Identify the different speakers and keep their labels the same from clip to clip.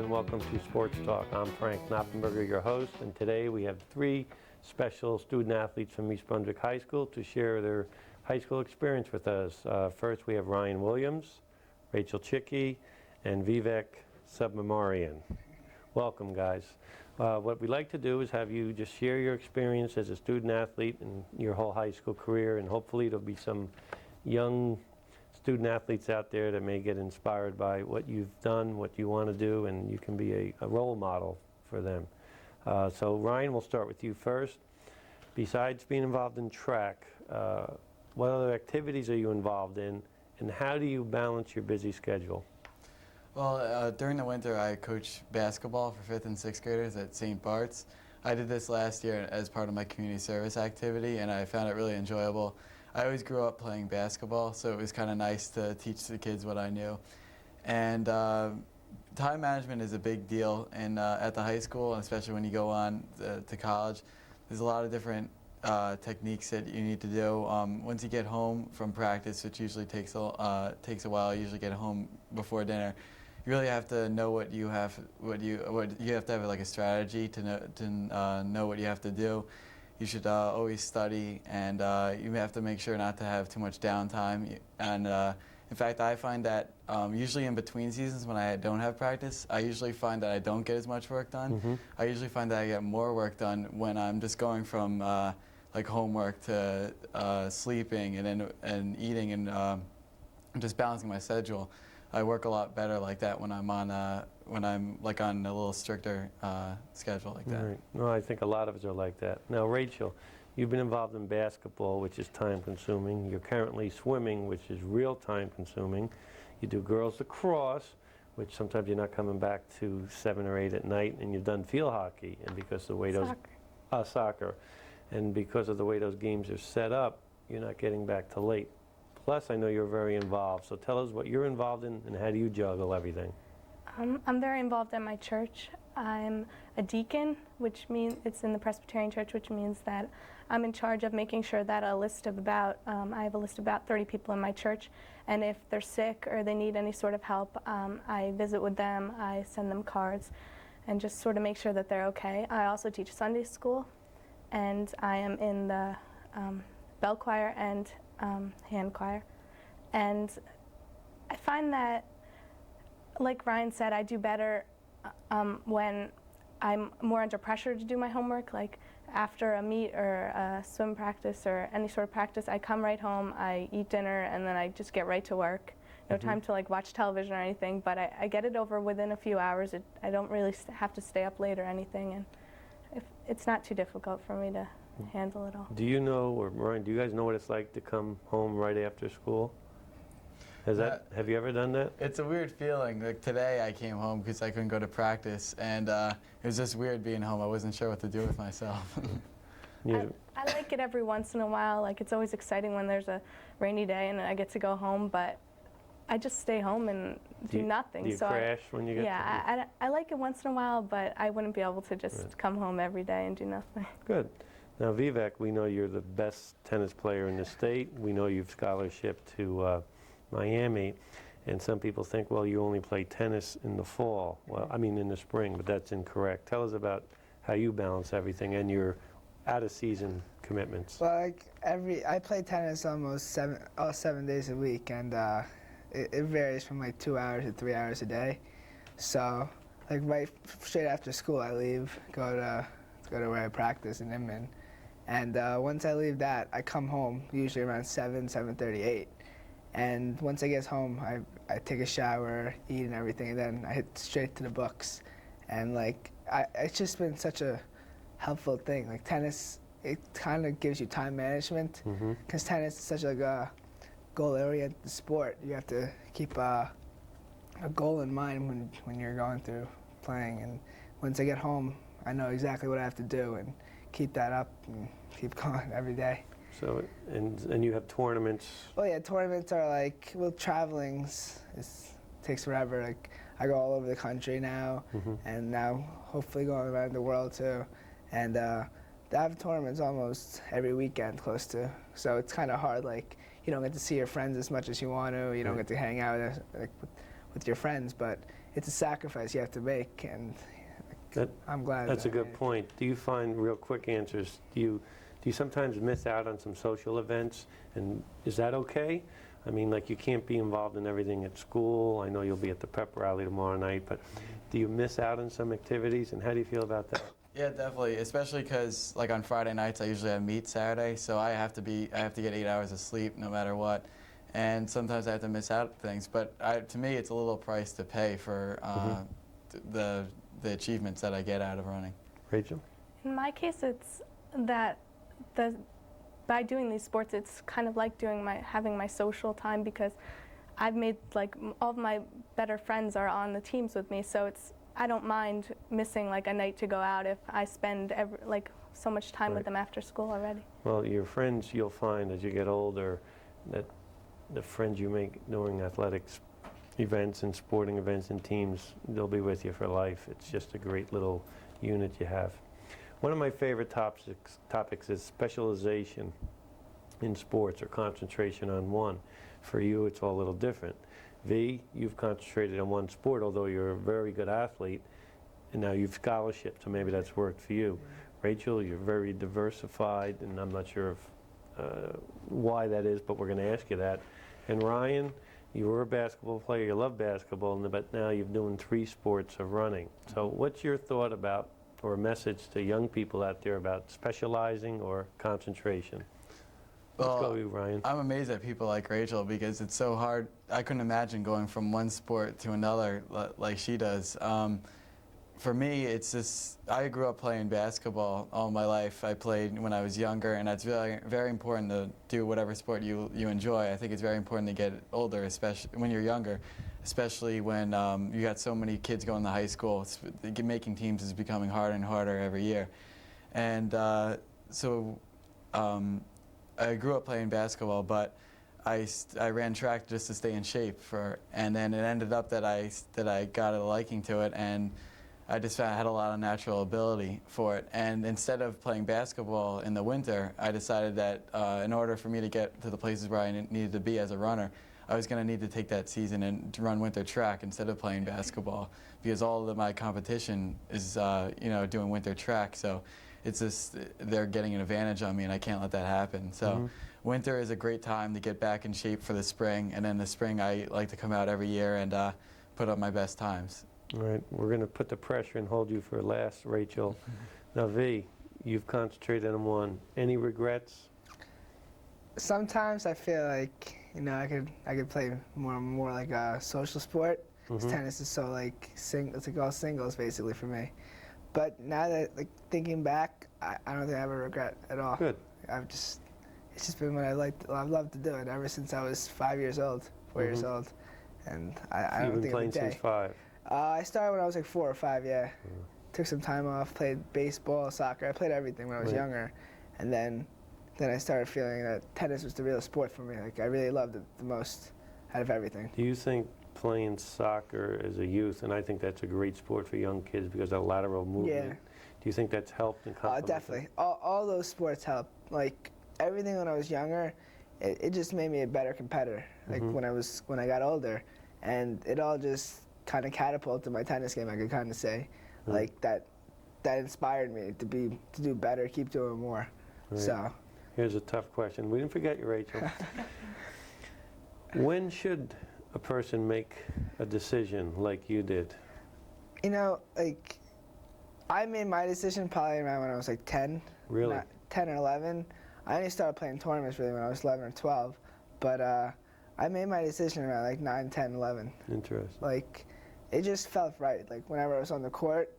Speaker 1: and welcome to Sports Talk. I'm Frank Noppenberger, your host, and today we have three special student athletes from East Brunswick High School to share their high school experience with us. First, we have Ryan Williams, Rachel Chicchi, and Vivek Subramanian. Welcome, guys. What we'd like to do is have you just share your experience as a student athlete and your whole high school career, and hopefully there'll be some young student athletes out there that may get inspired by what you've done, what you want to do, and you can be a role model for them. So Ryan, we'll start with you first. Besides being involved in track, what other activities are you involved in, and how do you balance your busy schedule?
Speaker 2: Well, during the winter I coach basketball for 5th and 6th graders at St. Bart's. I did this last year as part of my community service activity, and I found it really enjoyable. I always grew up playing basketball, so it was kind of nice to teach the kids what I knew. And time management is a big deal at the high school, and especially when you go on to college. There's a lot of different techniques that you need to do. Once you get home from practice, which usually takes a while, you usually get home before dinner. You really have to know what you have to have like a strategy to know what you have to do. You should always study, and you have to make sure not to have too much downtime. And in fact, I find that usually in between seasons when I don't have practice, I usually find that I don't get as much work done.
Speaker 1: Mm-hmm.
Speaker 2: I usually find that I get more work done when I'm just going from like homework to sleeping and eating and just balancing my schedule. I work a lot better like that when I'm on a little stricter schedule like that.
Speaker 1: Right. No, I think a lot of us are like that. Now, Rachel, you've been involved in basketball, which is time-consuming. You're currently swimming, which is real time-consuming. You do girls lacrosse, which sometimes you're not coming back to 7 or 8 at night, and you've done field hockey, and because of the way soccer, and because of the way those games are set up, you're not getting back till late. Plus, I know you're very involved, so tell us what you're involved in and how do you juggle everything?
Speaker 3: I'm very involved at my church. I'm a deacon, which means it's in the Presbyterian church, which means that I'm in charge of making sure that I have a list of about 30 people in my church, and if they're sick or they need any sort of help, I visit with them, I send them cards, and just sort of make sure that they're okay. I also teach Sunday school, and I am in the bell choir and hand choir. And I find that, like Ryan said, I do better when I'm more under pressure to do my homework. Like after a meet or a swim practice or any sort of practice, I come right home, I eat dinner, and then I just get right to work. No time to like watch television or anything, but I get it over within a few hours. I don't really have to stay up late or anything, and it's not too difficult for me to handle it all.
Speaker 1: Do you know, or Ryan, do you guys know what it's like to come home right after school? Have you ever done that?
Speaker 2: It's a weird feeling. Like today I came home because I couldn't go to practice, and it was just weird being home. I wasn't sure what to do with myself.
Speaker 1: Yeah.
Speaker 3: I like it every once in a while. Like it's always exciting when there's a rainy day and I get to go home, but I just stay home and do nothing.
Speaker 1: Do you crash when you get
Speaker 3: I like it once in a while, but I wouldn't be able to just come home every day and do nothing.
Speaker 1: Good. Now, Vivek, we know you're the best tennis player in the state. We know you've scholarship to Miami, and some people think, well, you only play tennis in the fall. Well, I mean in the spring, but that's incorrect. Tell us about how you balance everything and your out-of-season commitments.
Speaker 4: Well, I play tennis almost 7 days a week, and it varies from like 2 hours to 3 hours a day. So, like right straight after school, I leave, go to where I practice in Inman. And once I leave that, I come home usually around 7:30, 8. And once I get home, I take a shower, eat and everything, and then I hit straight to the books. And like, it's just been such a helpful thing. Like tennis, it kind of gives you time management, because tennis is such like a goal-oriented sport. You have to keep a goal in mind when you're going through playing. And once I get home, I know exactly what I have to do and keep that up and keep going every day.
Speaker 1: So, and you have tournaments?
Speaker 4: Well, yeah, tournaments are like, well, traveling takes forever. Like, I go all over the country now, and now hopefully going around the world too. And they have tournaments almost every weekend close to, so it's kind of hard. Like, you don't get to see your friends as much as you want to. You don't get to hang out with your friends, but it's a sacrifice you have to make, and I'm glad.
Speaker 1: That's a
Speaker 4: that I
Speaker 1: good
Speaker 4: made it.
Speaker 1: point. Do you find, real quick answers, do you sometimes miss out on some social events, and is that okay? I mean, like, you can't be involved in everything at school. I know you'll be at the pep rally tomorrow night, but do you miss out on some activities, and how do you feel about that?
Speaker 2: Yeah, definitely. Especially because, like, on Friday nights, I usually have meet Saturday, so I have to get 8 hours of sleep no matter what. And sometimes I have to miss out on things. But to me, it's a little price to pay for the achievements that I get out of running.
Speaker 1: Rachel?
Speaker 3: In my case, it's that by doing these sports, it's kind of like having my social time, because I've made, like, all of my better friends are on the teams with me, so I don't mind missing, like, a night to go out if I spend so much time with them after school already.
Speaker 1: Well, your friends, you'll find as you get older that the friends you make during athletics events and sporting events and teams, they'll be with you for life. It's just a great little unit you have. One of my favorite topics is specialization in sports, or concentration on one. For you, it's all a little different. V, you've concentrated on one sport, although you're a very good athlete, and now you've scholarship, so maybe that's worked for you. Rachel, you're very diversified, and I'm not sure why that is, but we're going to ask you that. And Ryan, you were a basketball player, you love basketball, but now you're doing 3 sports of running. So what's your thought about, or a message to young people out there about specializing or concentration? Let's go, you, Ryan.
Speaker 2: I'm amazed at people like Rachel, because it's so hard. I couldn't imagine going from one sport to another like she does. For me, it's just, I grew up playing basketball all my life. I played when I was younger, and it's very, very important to do whatever sport you enjoy. I think it's very important to get older, especially when you're younger, especially when you got so many kids going to high school. Making teams is becoming harder and harder every year. And I grew up playing basketball, but I ran track just to stay in shape and then it ended up that I got a liking to it, and I just found I had a lot of natural ability for it. And instead of playing basketball in the winter, I decided that in order for me to get to the places where I needed to be as a runner, I was going to need to take that season and to run winter track instead of playing basketball, because all of my competition is doing winter track. So it's just they're getting an advantage on me, and I can't let that happen. So winter is a great time to get back in shape for the spring, and then the spring I like to come out every year and put up my best times.
Speaker 1: All right, we're going to put the pressure and hold you for last, Rachel. Now, V, you've concentrated on one. Any regrets?
Speaker 4: Sometimes I feel like, I could play more like a social sport. 'Cause tennis is so it's like all singles basically for me. But now that thinking back, I don't think I have a regret at all.
Speaker 1: Good.
Speaker 4: It's just been what I've loved to do it ever since I was 4 years old, and I
Speaker 1: You've
Speaker 4: don't
Speaker 1: been
Speaker 4: think
Speaker 1: playing
Speaker 4: of a day.
Speaker 1: since 5.
Speaker 4: I started when I was like 4 or 5, yeah. Took some time off, played baseball, soccer. I played everything when I was younger. And then I started feeling that tennis was the real sport for me. Like, I really loved it the most out of everything.
Speaker 1: Do you think playing soccer as a youth, and I think that's a great sport for young kids because of lateral movement,
Speaker 4: Yeah.
Speaker 1: do you think that's helped and complemented?
Speaker 4: Definitely. All those sports help. Like, everything when I was younger, it just made me a better competitor. Like, when I got older. And it all just kind of catapulted my tennis game, I could kind of say. Like, that inspired me to do better, keep doing more.
Speaker 1: Right.
Speaker 4: So
Speaker 1: Here's a tough question. We didn't forget you, Rachel. When should a person make a decision like you did?
Speaker 4: I made my decision probably around when I was like 10.
Speaker 1: Really?
Speaker 4: 10 or 11. I only started playing tournaments really when I was 11 or 12. But I made my decision around like 9, 10, 11.
Speaker 1: Interesting.
Speaker 4: Like, it just felt right. Like, whenever I was on the court,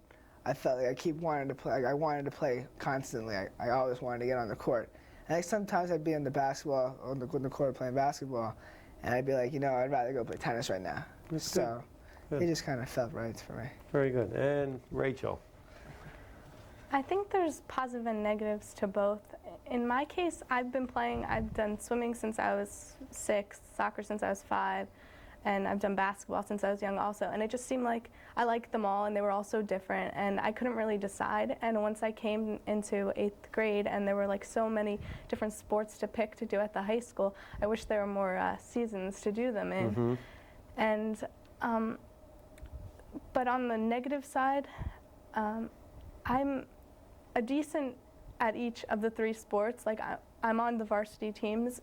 Speaker 4: I felt like I keep wanting to play. Like, I wanted to play constantly. I always wanted to get on the court. And like sometimes I'd be on the court playing basketball, and I'd be like, I'd rather go play tennis right now.
Speaker 1: That's
Speaker 4: So
Speaker 1: good.
Speaker 4: it just kind of felt right for me.
Speaker 1: Very good. And Rachel?
Speaker 3: I think there's positive and negatives to both. In my case, I've done swimming since I was 6, soccer since I was 5, and I've done basketball since I was young also. And it just seemed like I liked them all, and they were all so different, and I couldn't really decide. And once I came into 8th grade, and there were like so many different sports to pick to do at the high school, I wish there were more seasons to do them in. And But on the negative side, I'm a decent at each of the 3 sports. Like I'm on the varsity teams,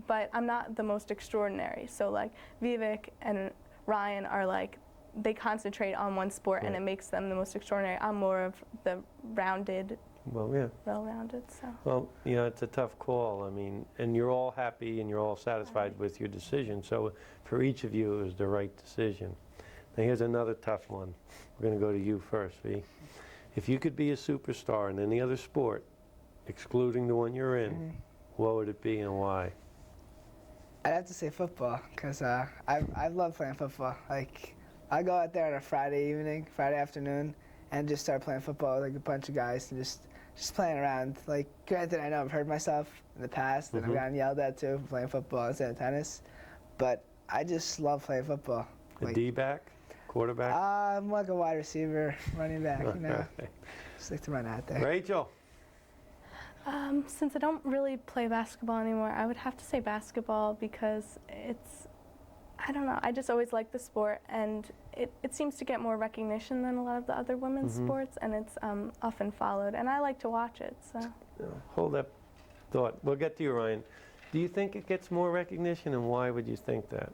Speaker 3: but I'm not the most extraordinary. So like Vivek and Ryan are like, they concentrate on one sport, and it makes them the most extraordinary. I'm more of the rounded, well-rounded. So.
Speaker 1: Well, it's a tough call. I mean, and you're all happy and you're all satisfied with your decision. So for each of you, it was the right decision. Now here's another tough one. We're going to go to you first, V. If you could be a superstar in any other sport, excluding the one you're in, what would it be and why?
Speaker 4: I'd have to say football, because I love playing football. Like, I go out there on a Friday afternoon, and just start playing football with like a bunch of guys and just playing around. Like, granted, I know I've hurt myself in the past, and I've gotten yelled at too for playing football instead of tennis, but I just love playing football.
Speaker 1: A D-back? Quarterback?
Speaker 4: I'm like a wide receiver, running back, Just like to run out there.
Speaker 1: Rachel?
Speaker 3: Since I don't really play basketball anymore, I would have to say basketball, because I don't know, I just always liked the sport, and it seems to get more recognition than a lot of the other women's sports, and it's often followed, and I like to watch it, so.
Speaker 1: Hold that thought. We'll get to you, Ryan. Do you think it gets more recognition, and why would you think that?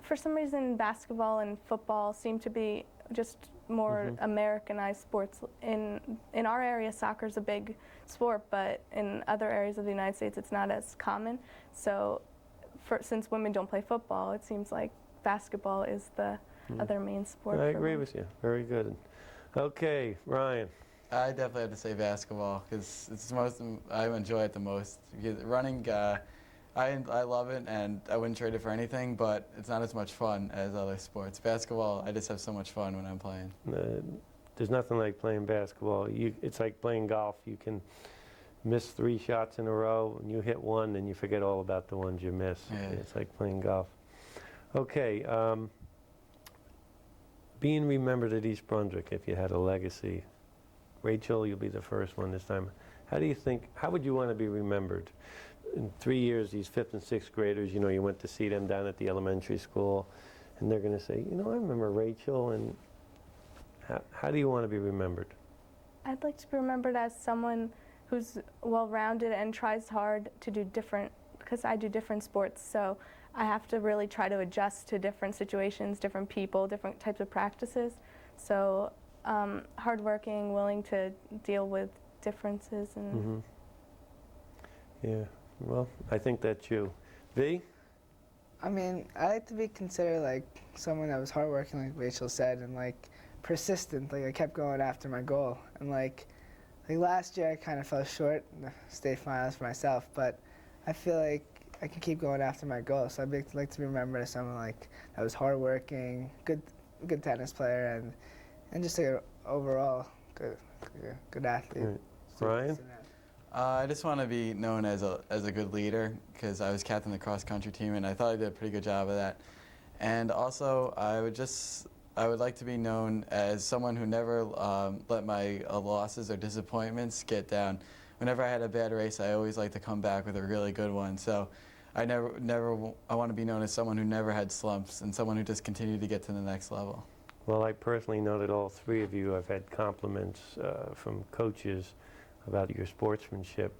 Speaker 3: For some reason, basketball and football seem to be just more Americanized sports. In our area, soccer's a big sport, but in other areas of the United States, it's not as common. So since women don't play football, it seems like basketball is the other main sport.
Speaker 1: I agree with you. Very good. Okay, Ryan.
Speaker 2: I definitely have to say basketball, because it's the most, I enjoy it the most. Because running, I love it, and I wouldn't trade it for anything, but it's not as much fun as other sports. Basketball, I just have so much fun when I'm playing.
Speaker 1: There's nothing like playing basketball. It's like playing golf. You can miss 3 shots in a row, and you hit one, and you forget all about the ones you miss.
Speaker 2: Yeah.
Speaker 1: It's like playing golf. Okay, being remembered at East Brunswick, if you had a legacy. Rachel, you'll be the first one this time. How would you want to be remembered? In 3 years, these 5th and 6th graders, you went to see them down at the elementary school, and they're going to say, I remember Rachel, and how do you want to be remembered?
Speaker 3: I'd like to be remembered as someone who's well-rounded and tries hard to do different, because I do different sports, so I have to really try to adjust to different situations, different people, different types of practices. So hardworking, willing to deal with differences. And
Speaker 1: Yeah, well, I think that's you. V?
Speaker 4: I mean, I like to be considered like someone that was hardworking, like Rachel said, and like persistent. Like I kept going after my goal, and like last year I kind of fell short in the state finals for myself, but I feel like I can keep going after my goal. So I'd like to be remembered as someone like that was hardworking, good tennis player, and just like an overall good athlete.
Speaker 1: Right. Ryan?
Speaker 2: I just want to be known as a good leader, because I was captain of the cross-country team, and I thought I did a pretty good job of that. And also, I would like to be known as someone who never let my losses or disappointments get down. Whenever I had a bad race, I always like to come back with a really good one. So I want to be known as someone who never had slumps, and someone who just continued to get to the next level.
Speaker 1: Well, I personally know that all 3 of you have had compliments from coaches about your sportsmanship,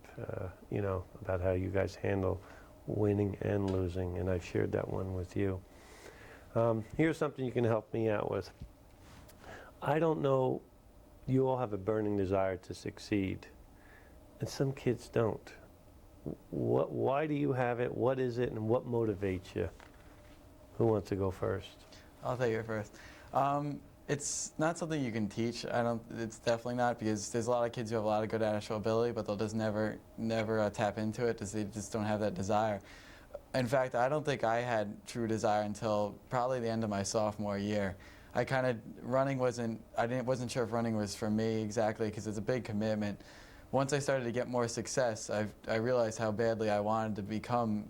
Speaker 1: about how you guys handle winning and losing, and I've shared that one with you. Here's something you can help me out with. I don't know, you all have a burning desire to succeed, and some kids don't. Why do you have it? What is it, and what motivates you? Who wants to go first?
Speaker 2: I'll take it first. It's not something you can teach. It's definitely not, because there's a lot of kids who have a lot of good natural ability, but they'll just never tap into it because they just don't have that desire. In fact, I don't think I had true desire until probably the end of my sophomore year. Running wasn't sure if running was for me exactly, because it's a big commitment. Once I started to get more success, I realized how badly I wanted to become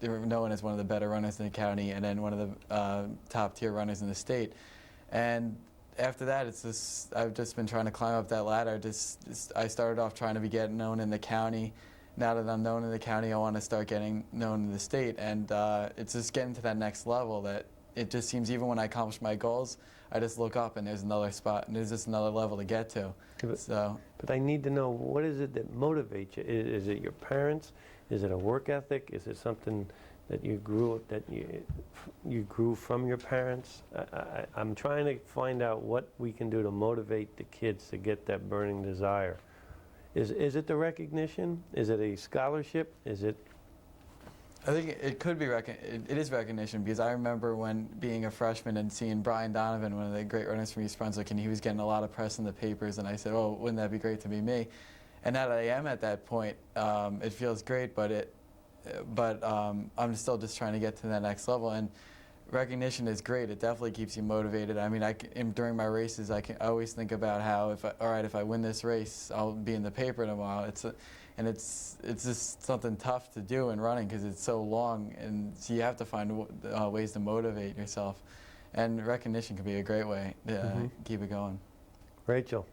Speaker 2: known as one of the better runners in the county, and then one of the top tier runners in the state. And after that, I've just been trying to climb up that ladder. I started off trying to get known in the county. Now that I'm known in the county, I want to start getting known in the state. And it's just getting to that next level that it just seems even when I accomplish my goals, I just look up and there's another spot and there's just another level to get to.
Speaker 1: But I need to know, what is it that motivates you? Is it your parents? Is it a work ethic? Is it something that you grew from your parents? I'm trying to find out what we can do to motivate the kids to get that burning desire. Is it the recognition? Is it a scholarship? Is it?
Speaker 2: I think it could be it is recognition, because I remember when being a freshman and seeing Brian Donovan, one of the great runners from East Brunswick, and he was getting a lot of press in the papers, and I said, oh, wouldn't that be great to be me? And now that I am at that point, it feels great, but I'm still just trying to get to that next level. And recognition is great. It definitely keeps you motivated. I mean, during my races, I always think about how if I win this race, I'll be in the paper tomorrow. It's just something tough to do in running because it's so long, and so you have to find ways to motivate yourself. And recognition can be a great way to keep it going.
Speaker 1: Rachel.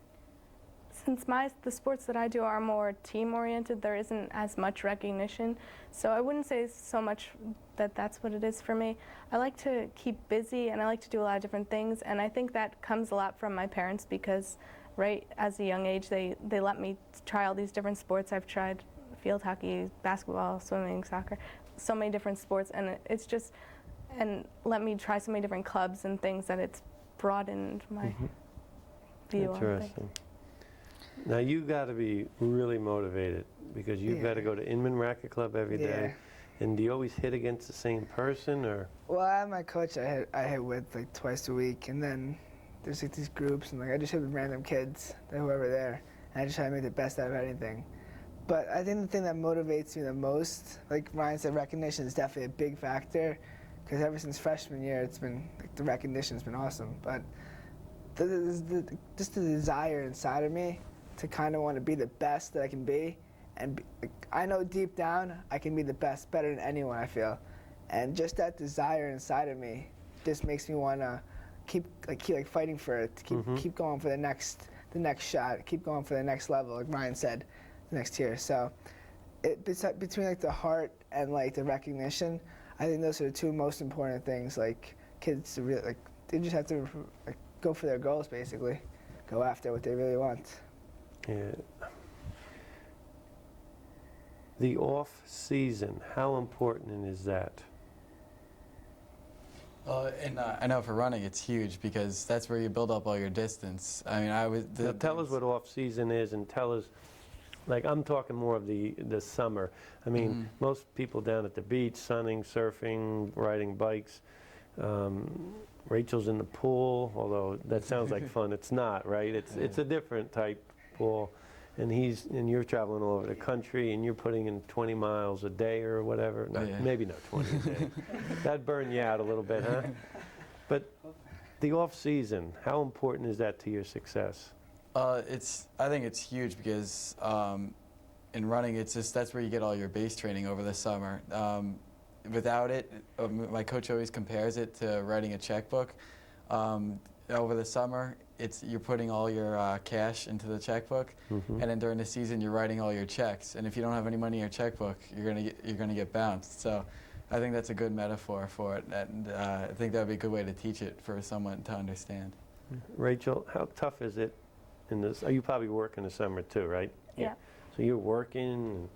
Speaker 3: Since the sports that I do are more team-oriented, there isn't as much recognition. So I wouldn't say so much that that's what it is for me. I like to keep busy, and I like to do a lot of different things, and I think that comes a lot from my parents because right as a young age, they let me try all these different sports. I've tried field hockey, basketball, swimming, soccer, so many different sports, and it's just, and let me try so many different clubs and things that it's broadened my view on things.
Speaker 1: Interesting. Now you got to be really motivated because you've got to go to Inman Racket Club every day. And do you always hit against the same person, or?
Speaker 4: Well, I have my coach I hit with like twice a week, and then there's like these groups, and like I just hit with random kids, whoever there, and I just try to make the best out of anything. But I think the thing that motivates me the most, like Ryan said, recognition is definitely a big factor, because ever since freshman year, it's been like the recognition's been awesome. But just the desire inside of me to kind of want to be the best that I can be, and I know deep down I can be the best, better than anyone, I feel, and just that desire inside of me just makes me want to keep fighting for it, to keep going for the next shot, keep going for the next level, like Ryan said, the next tier. So between like the heart and like the recognition, I think those are the two most important things. Like kids to really they just have to go for their goals, basically, go after what they really want.
Speaker 1: Yeah. The off season, how important is that?
Speaker 2: I know for running it's huge because that's where you build up all your distance. I mean,
Speaker 1: Now tell us what off season is, and tell us, like I'm talking more of the summer. I mean, most people down at the beach, sunning, surfing, riding bikes. Rachel's in the pool, although that sounds like fun. It's not, right? It's a different type pool, and you're traveling all over the country, and you're putting in 20 miles a day or whatever. Maybe not 20 a day. That'd burn you out a little bit, huh? But the off season, how important is that to your success?
Speaker 2: I think it's huge because in running, that's where you get all your base training over the summer. Without it, my coach always compares it to writing a checkbook. Over the summer, you're putting all your cash into the checkbook, and then during the season, you're writing all your checks. And if you don't have any money in your checkbook, you're gonna get bounced. So, I think that's a good metaphor for it, and I think that would be a good way to teach it for someone to understand.
Speaker 1: Rachel, how tough is it in this? You probably work in the summer too, right?
Speaker 3: Yeah.
Speaker 1: So you're working.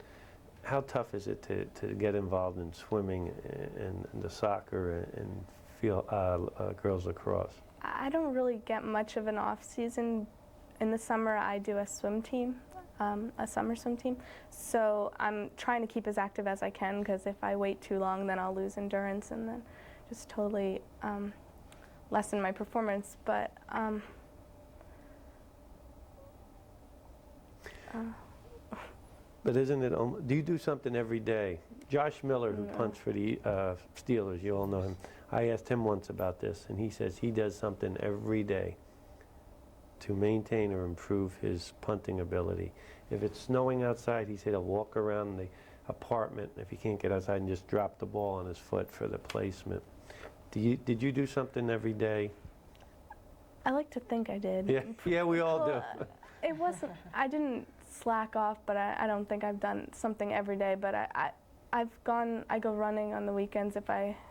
Speaker 1: How tough is it to get involved in swimming and the soccer and girls lacrosse?
Speaker 3: I don't really get much of an off season. In the summer, I do a swim team, a summer swim team. So I'm trying to keep as active as I can, because if I wait too long, then I'll lose endurance and then just totally lessen my performance. But
Speaker 1: But isn't it, do you do something every day? Josh Miller, who punts for the Steelers, you all know him. I asked him once about this, and he says he does something every day to maintain or improve his punting ability. If it's snowing outside, he said he'll walk around the apartment if he can't get outside and just drop the ball on his foot for the placement. Did you do something every day?
Speaker 3: I like to think I did.
Speaker 1: Yeah, we all do.
Speaker 3: I didn't slack off, but I don't think I've done something every day. But I go running on the weekends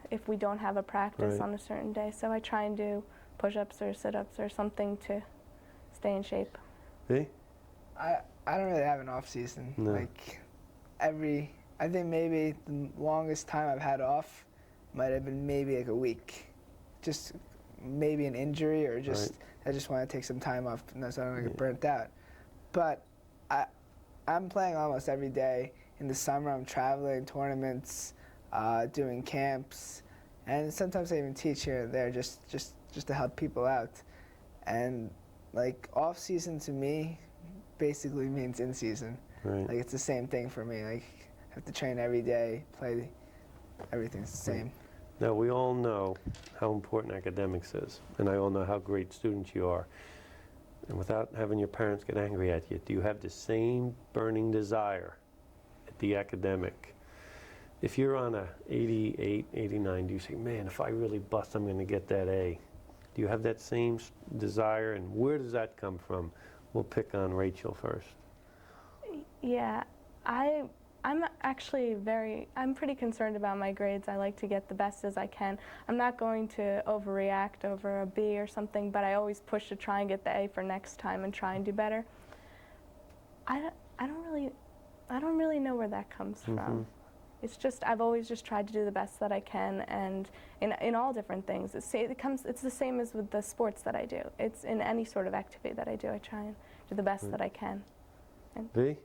Speaker 3: if we don't have a practice
Speaker 1: Right.
Speaker 3: on a certain day. So I try and do push-ups or sit-ups or something to stay in shape.
Speaker 1: V?
Speaker 4: I don't really have an off season.
Speaker 1: No.
Speaker 4: Like I think maybe the longest time I've had off might have been maybe like a week. Just maybe an injury or just I just want to take some time off so I don't get burnt out. But I'm playing almost every day. In the summer I'm traveling, tournaments, doing camps, and sometimes I even teach here and there just to help people out. And like off season to me basically means in season.
Speaker 1: Right.
Speaker 4: Like it's the same thing for me. Like I have to train every day, play, everything's the same.
Speaker 1: Now, we all know how important academics is, and I all know how great students you are. And without having your parents get angry at you, do you have the same burning desire at the academic? If you're on a 88, 89, do you say, man, if I really bust, I'm going to get that A? Do you have that same desire, and where does that come from? We'll pick on Rachel first.
Speaker 3: Yeah, I'm pretty concerned about my grades. I like to get the best as I can. I'm not going to overreact over a B or something, but I always push to try and get the A for next time and try and do better. I don't really know where that comes from. It's just I've always just tried to do the best that I can, and in all different things. It's the same as with the sports that I do. It's in any sort of activity that I do. I try and do the best that I can.
Speaker 1: V?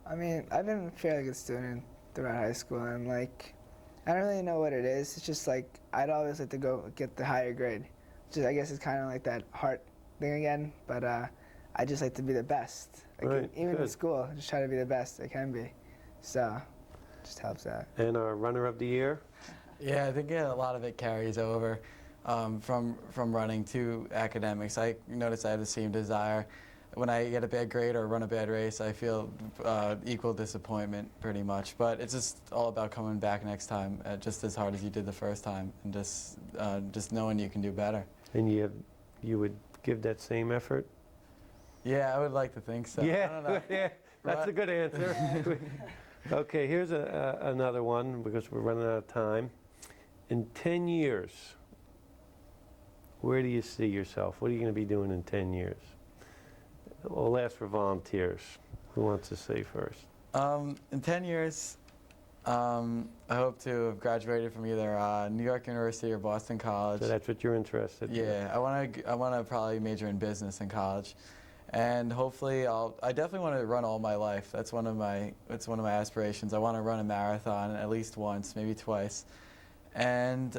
Speaker 4: I mean, I've been a fairly good student throughout high school, and like, I don't really know what it is. It's just like, I'd always like to go get the higher grade. I guess it's kind of like that heart thing again, but I just like to be the best. Like,
Speaker 1: Right,
Speaker 4: even in
Speaker 1: good.
Speaker 4: school, I just try to be the best I can be. So, it just helps out.
Speaker 1: And our runner of the year?
Speaker 2: Yeah, I think a lot of it carries over from running to academics. I noticed I have the same desire. When I get a bad grade or run a bad race, I feel equal disappointment pretty much. But it's just all about coming back next time just as hard as you did the first time, and just knowing you can do better.
Speaker 1: And you would give that same effort?
Speaker 2: Yeah, I would like to think so. I don't know.
Speaker 1: Yeah, that's a good answer. Okay, here's another one because we're running out of time. In 10 years, where do you see yourself? What are you going to be doing in 10 years? We'll ask for volunteers. Who wants to say first?
Speaker 2: In 10 years, I hope to have graduated from either New York University or Boston College.
Speaker 1: So that's what you're interested in?
Speaker 2: Yeah, I want to probably major in business in college, and hopefully I definitely want to run all my life. That's one of my aspirations. I want to run a marathon at least once, maybe twice, and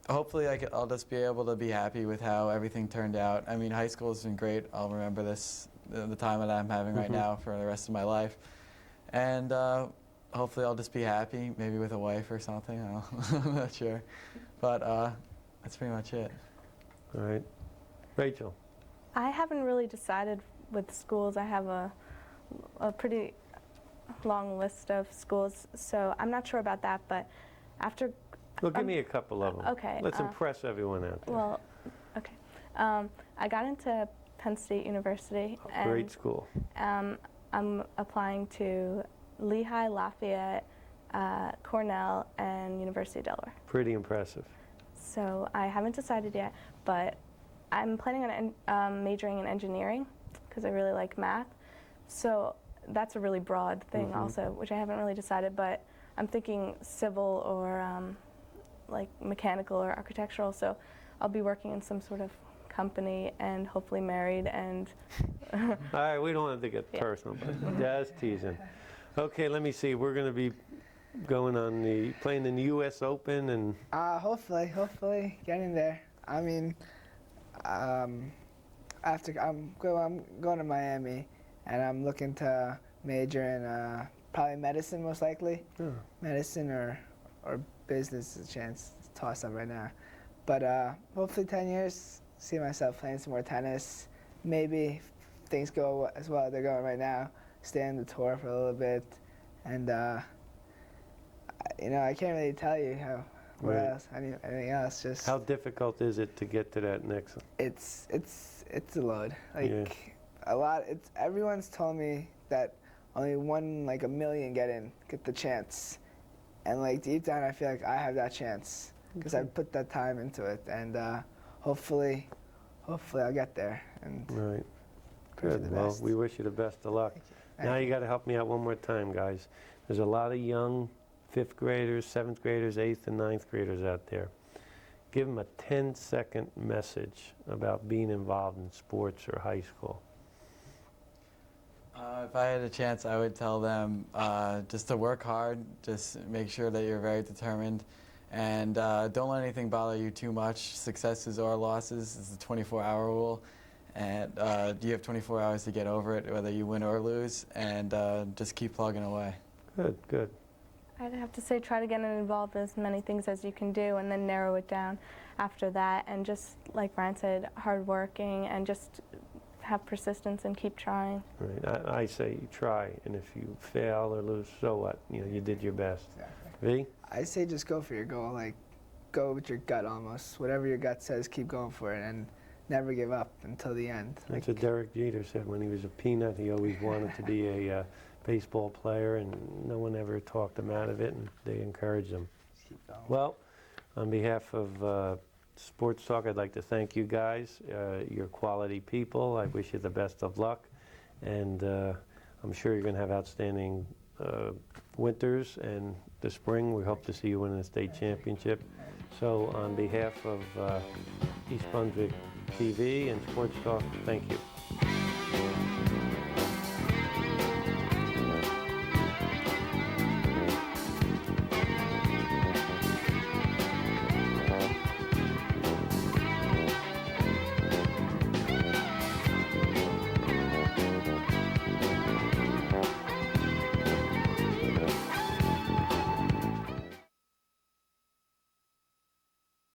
Speaker 2: hopefully I'll just be able to be happy with how everything turned out. I mean, high school has been great. I'll remember the time that I'm having right now for the rest of my life, and hopefully I'll just be happy, maybe with a wife or something. I'm not sure, but that's pretty much it.
Speaker 1: All right. Rachel?
Speaker 3: I haven't really decided with schools. I have a pretty long list of schools, so I'm not sure about that, but after...
Speaker 1: Well, give me a couple of them.
Speaker 3: Okay.
Speaker 1: Let's impress everyone out there.
Speaker 3: Well, okay. I got into Penn State University. And,
Speaker 1: Great school.
Speaker 3: I'm applying to Lehigh, Lafayette, Cornell, and University of Delaware.
Speaker 1: Pretty impressive.
Speaker 3: So I haven't decided yet, but I'm planning on majoring in engineering because I really like math. So that's a really broad thing also, which I haven't really decided, but I'm thinking civil or like mechanical or architectural. So I'll be working in some sort of company and hopefully married and...
Speaker 1: All right, we don't have to get personal, but just teasing. Okay, let me see. We're going to be going on playing in the U.S. Open and...
Speaker 4: Hopefully getting there. I mean, after I'm going to Miami, and I'm looking to major in probably medicine most likely.
Speaker 1: Oh.
Speaker 4: Medicine or business is a chance to toss up right now. But hopefully 10 years, see myself playing some more tennis. Maybe if things go as well as they're going right now, stay on the tour for a little bit. And I can't really tell you anything else. Just
Speaker 1: How difficult is it to get to that next one?
Speaker 4: it's a load. Like a lot. Everyone's told me that only one like a million get the chance, and like deep down I feel like I have that chance because I put that time into it, and hopefully I'll get there. And
Speaker 1: Right.
Speaker 4: pray for
Speaker 1: Good.
Speaker 4: the
Speaker 1: Well,
Speaker 4: best.
Speaker 1: we wish you the best of luck.
Speaker 4: Thank
Speaker 1: Now
Speaker 4: you.
Speaker 1: you got to help me out one more time, guys. There's a lot of young 5th graders, 7th graders, 8th and 9th graders out there. Give them a 10-second message about being involved in sports or high school.
Speaker 2: If I had a chance, I would tell them just to work hard, just make sure that you're very determined, and don't let anything bother you too much. Successes or losses is the 24-hour rule, and you have 24 hours to get over it, whether you win or lose, and just keep plugging away.
Speaker 1: Good, good.
Speaker 3: I'd have to say try to get involved in as many things as you can do and then narrow it down after that, and just like Ryan said, hardworking and just have persistence and keep trying.
Speaker 1: Right. I say you try, and if you fail or lose, so what? You know, you did your best.
Speaker 4: Exactly.
Speaker 1: V?
Speaker 4: I say just go for your goal, like go with your gut almost. Whatever your gut says, keep going for it and never give up until the end.
Speaker 1: That's what Derek Jeter said when he was a peanut. He always wanted to be a baseball player, and no one ever talked him out of it, and they encouraged him.
Speaker 4: Just keep going.
Speaker 1: Well, on behalf of Sports Talk, I'd like to thank you guys. You're quality people. I wish you the best of luck, and I'm sure you're going to have outstanding winters, and the spring we hope to see you win the state championship. So on behalf of East Brunswick TV and Sports Talk, thank you.